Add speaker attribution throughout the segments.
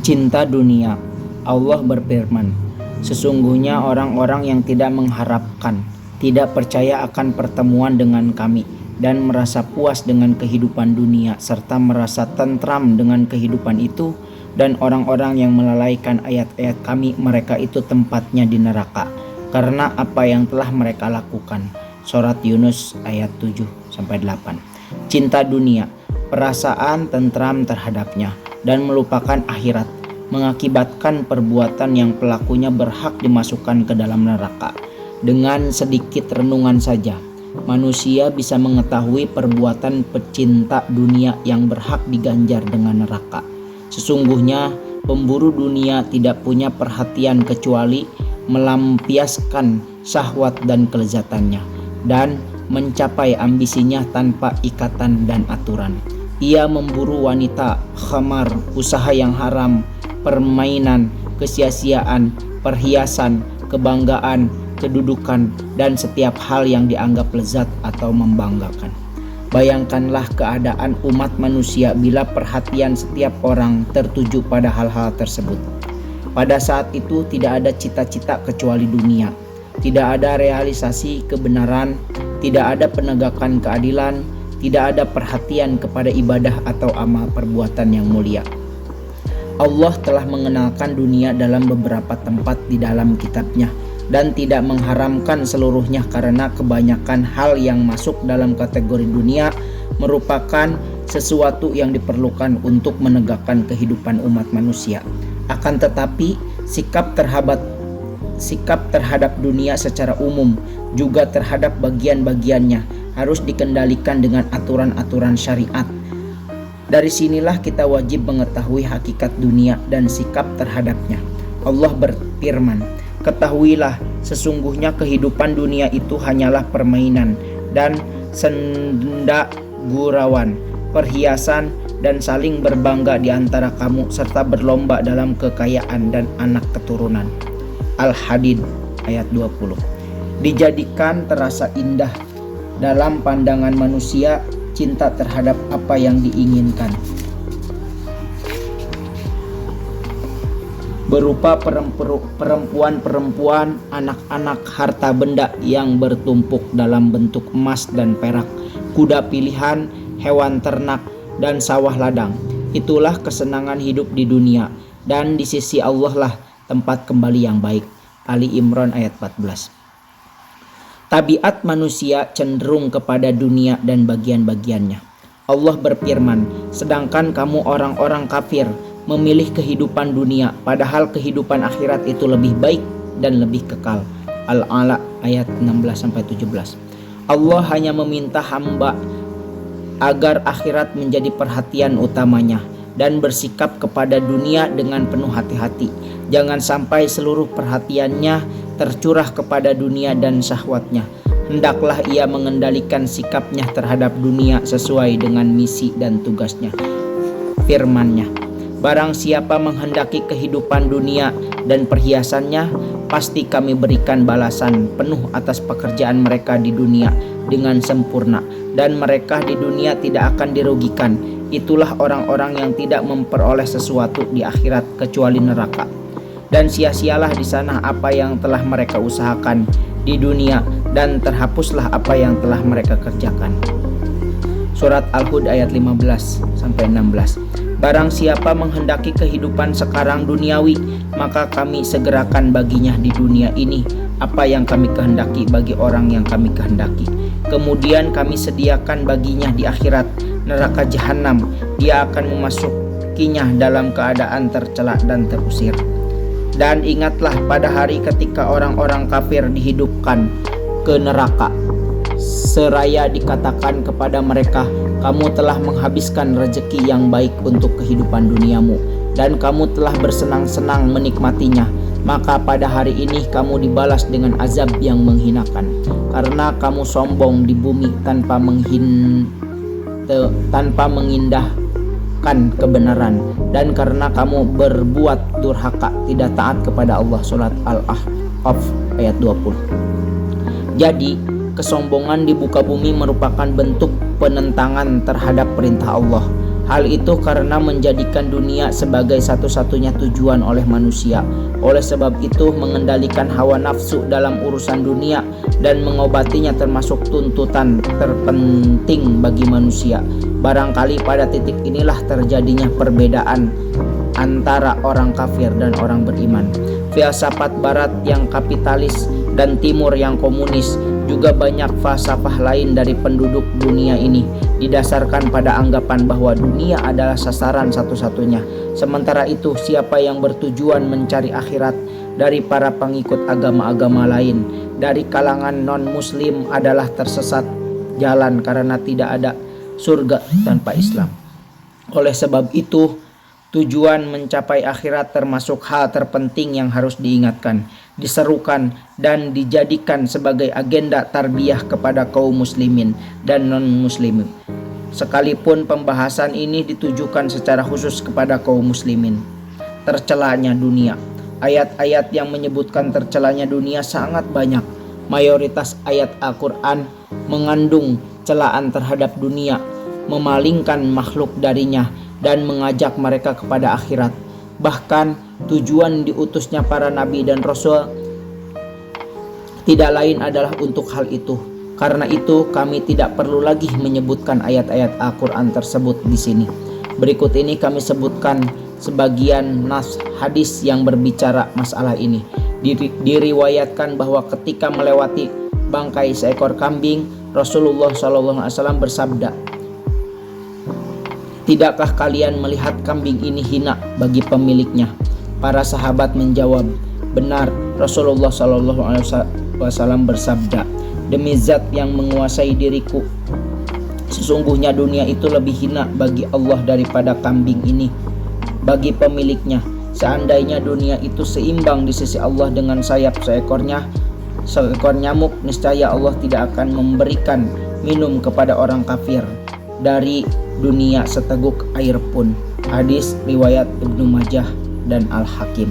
Speaker 1: Cinta dunia. Allah berfirman, sesungguhnya orang-orang yang tidak mengharapkan, tidak percaya akan pertemuan dengan kami, dan merasa puas dengan kehidupan dunia, serta merasa tentram dengan kehidupan itu, dan orang-orang yang melalaikan ayat-ayat kami, mereka itu tempatnya di neraka, karena apa yang telah mereka lakukan. Surat Yunus ayat 7-8. Cinta dunia, perasaan tentram terhadapnya, dan melupakan akhirat, mengakibatkan perbuatan yang pelakunya berhak dimasukkan ke dalam neraka. Dengan sedikit renungan saja, manusia bisa mengetahui perbuatan pecinta dunia yang berhak diganjar dengan neraka. Sesungguhnya pemburu dunia tidak punya perhatian kecuali melampiaskan syahwat dan kelezatannya, dan mencapai ambisinya tanpa ikatan dan aturan. Ia memburu wanita, khamar, usaha yang haram, permainan, kesia-siaan, perhiasan, kebanggaan, kedudukan, dan setiap hal yang dianggap lezat atau membanggakan. Bayangkanlah keadaan umat manusia bila perhatian setiap orang tertuju pada hal-hal tersebut. Pada saat itu tidak ada cita-cita kecuali dunia, tidak ada realisasi kebenaran, tidak ada penegakan keadilan, tidak ada perhatian kepada ibadah atau amal perbuatan yang mulia. Allah telah mengenalkan dunia dalam beberapa tempat di dalam kitab-Nya dan tidak mengharamkan seluruhnya karena kebanyakan hal yang masuk dalam kategori dunia merupakan sesuatu yang diperlukan untuk menegakkan kehidupan umat manusia. Akan tetapi sikap terhadap dunia secara umum, juga terhadap bagian-bagiannya, harus dikendalikan dengan aturan-aturan syariat. Dari sinilah kita wajib mengetahui hakikat dunia dan sikap terhadapnya. Allah berfirman, ketahuilah sesungguhnya kehidupan dunia itu hanyalah permainan dan senda gurauan, perhiasan, dan saling berbangga di antara kamu, serta berlomba dalam kekayaan dan anak keturunan. Al-Hadid ayat 20. Dijadikan terasa indah dalam pandangan manusia cinta terhadap apa yang diinginkan, berupa perempuan-perempuan, anak-anak, harta benda yang bertumpuk dalam bentuk emas dan perak, kuda pilihan, hewan ternak, dan sawah ladang. Itulah kesenangan hidup di dunia, dan di sisi Allah lah tempat kembali yang baik. Ali Imran ayat 14. Tabiat manusia cenderung kepada dunia dan bagian-bagiannya. Allah berfirman, sedangkan kamu orang-orang kafir memilih kehidupan dunia, padahal kehidupan akhirat itu lebih baik dan lebih kekal. Al-Ala ayat 16-17. Allah hanya meminta hamba agar akhirat menjadi perhatian utamanya dan bersikap kepada dunia dengan penuh hati-hati. Jangan sampai seluruh perhatiannya tercurah kepada dunia dan syahwatnya. Hendaklah ia mengendalikan sikapnya terhadap dunia sesuai dengan misi dan tugasnya. Firman-Nya, barang siapa menghendaki kehidupan dunia dan perhiasannya, pasti kami berikan balasan penuh atas pekerjaan mereka di dunia dengan sempurna, dan mereka di dunia tidak akan dirugikan. Itulah orang-orang yang tidak memperoleh sesuatu di akhirat kecuali neraka. Dan sia-sialah di sana apa yang telah mereka usahakan di dunia, dan terhapuslah apa yang telah mereka kerjakan. Surat Al-Hud ayat 15-16. Barang siapa menghendaki kehidupan sekarang duniawi, maka kami segerakan baginya di dunia ini apa yang kami kehendaki bagi orang yang kami kehendaki. Kemudian kami sediakan baginya di akhirat neraka jahanam. Dia akan memasukinya dalam keadaan tercela dan terusir. Dan ingatlah pada hari ketika orang-orang kafir dihidupkan ke neraka, seraya dikatakan kepada mereka, kamu telah menghabiskan rezeki yang baik untuk kehidupan duniamu, dan kamu telah bersenang-senang menikmatinya. Maka pada hari ini kamu dibalas dengan azab yang menghinakan, karena kamu sombong di bumi tanpa mengindahkan kebenaran, dan karena kamu berbuat durhaka, tidak taat kepada Allah. Surat Al-Ahqaf ayat 20. Jadi kesombongan di muka bumi merupakan bentuk penentangan terhadap perintah Allah. Hal itu karena menjadikan dunia sebagai satu-satunya tujuan oleh manusia. Oleh sebab itu, mengendalikan hawa nafsu dalam urusan dunia dan mengobatinya termasuk tuntutan terpenting bagi manusia. Barangkali pada titik inilah terjadinya perbedaan antara orang kafir dan orang beriman. Filsafat barat yang kapitalis dan timur yang komunis, juga banyak falsafah lain dari penduduk dunia ini didasarkan pada anggapan bahwa dunia adalah sasaran satu-satunya. Sementara itu, siapa yang bertujuan mencari akhirat dari para pengikut agama-agama lain dari kalangan non-muslim adalah tersesat jalan karena tidak ada surga tanpa Islam. Oleh sebab itu, tujuan mencapai akhirat termasuk hal terpenting yang harus diingatkan, diserukan, dan dijadikan sebagai agenda tarbiyah kepada kaum muslimin dan non-muslimin. Sekalipun pembahasan ini ditujukan secara khusus kepada kaum muslimin. Tercelanya dunia. Ayat-ayat yang menyebutkan tercelanya dunia sangat banyak. Mayoritas ayat Al-Quran mengandung celaan terhadap dunia, memalingkan makhluk darinya, dan mengajak mereka kepada akhirat. Bahkan tujuan diutusnya para nabi dan rasul tidak lain adalah untuk hal itu. Karena itu kami tidak perlu lagi menyebutkan ayat-ayat Al-Quran tersebut di sini. Berikut ini kami sebutkan sebagian nas hadis yang berbicara masalah ini. Diriwayatkan bahwa ketika melewati bangkai seekor kambing, Rasulullah SAW bersabda, "Tidakkah kalian melihat kambing ini hina bagi pemiliknya?" Para sahabat menjawab, "Benar." Rasulullah SAW bersabda, "Demi zat yang menguasai diriku, sesungguhnya dunia itu lebih hina bagi Allah daripada kambing ini bagi pemiliknya. Seandainya dunia itu seimbang di sisi Allah dengan sayap seekor nyamuk, niscaya Allah tidak akan memberikan minum kepada orang kafir dari dunia seteguk air pun." Hadis riwayat Ibnu Majah dan Al-Hakim.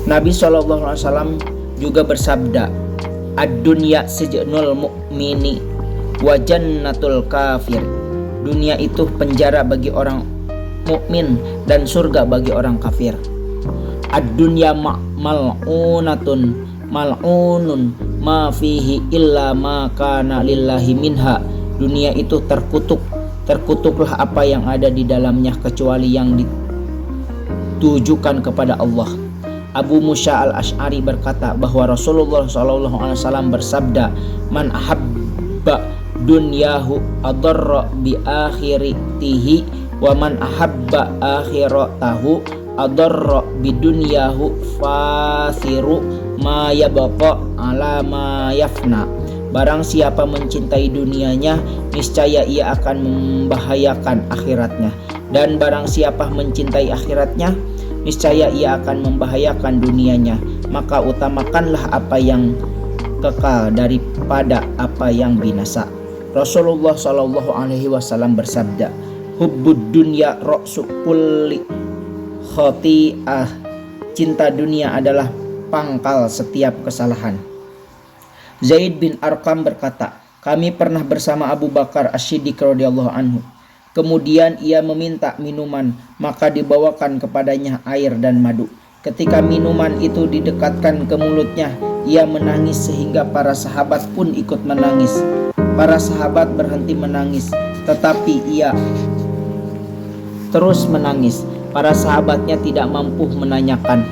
Speaker 1: Nabi SAW juga bersabda, "Ad-dunya sijnul mu'mini wa jannatul kafir." Dunia itu penjara bagi orang mukmin dan surga bagi orang kafir. "Ad-dunya mal'unatun mal'unun ma fihi illa ma kana lillahi minha." Dunia itu terkutuklah apa yang ada di dalamnya kecuali yang ditujukan kepada Allah. Abu Musa al-Ash'ari berkata bahwa Rasulullah SAW bersabda, "Man ahabba dunyahu adarra bi akhiratihi wa man ahabba akhiratahu adarra bi dunyahu fasiru ma yabqa ala ma yafna." Barang siapa mencintai dunianya, niscaya ia akan membahayakan akhiratnya. Dan barang siapa mencintai akhiratnya, niscaya ia akan membahayakan dunianya. Maka utamakanlah apa yang kekal daripada apa yang binasa. Rasulullah SAW bersabda, "Hubbud dunya ra'su kulli khati'ah." Cinta dunia adalah pangkal setiap kesalahan. Zaid bin Arqam berkata, "Kami pernah bersama Abu Bakar As-Siddiq radhiyallahu anhu. Kemudian ia meminta minuman, maka dibawakan kepadanya air dan madu. Ketika minuman itu didekatkan ke mulutnya, ia menangis sehingga para sahabat pun ikut menangis. Para sahabat berhenti menangis, tetapi ia terus menangis. Para sahabatnya tidak mampu menanyakan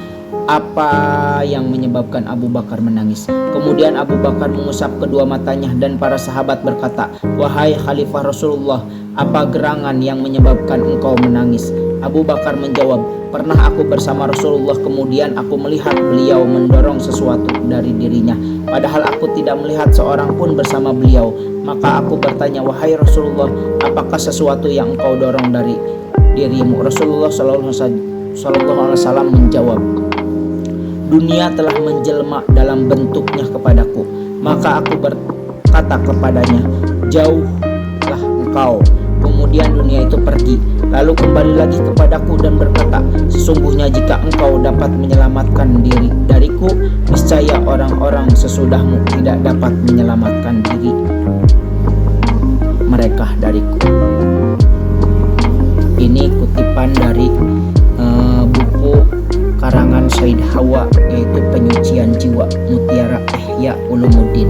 Speaker 1: apa yang menyebabkan Abu Bakar menangis. Kemudian Abu Bakar mengusap kedua matanya dan para sahabat berkata, "Wahai Khalifah Rasulullah, apa gerangan yang menyebabkan engkau menangis?" Abu Bakar menjawab, "Pernah aku bersama Rasulullah, kemudian aku melihat beliau mendorong sesuatu dari dirinya, padahal aku tidak melihat seorang pun bersama beliau. Maka aku bertanya, wahai Rasulullah, apakah sesuatu yang engkau dorong dari dirimu?" Rasulullah SAW menjawab, "Dunia telah menjelma dalam bentuknya kepadaku." Maka aku berkata kepadanya, "Jauhlah engkau." Kemudian dunia itu pergi, lalu kembali lagi kepadaku dan berkata, "Sesungguhnya jika engkau dapat menyelamatkan diri dariku, niscaya orang-orang sesudahmu tidak dapat menyelamatkan diri mereka dariku." Ini kutipan dari buku karangan Said Hawa, yaitu Penyucian Jiwa, Mutiara Ihya Ulumuddin.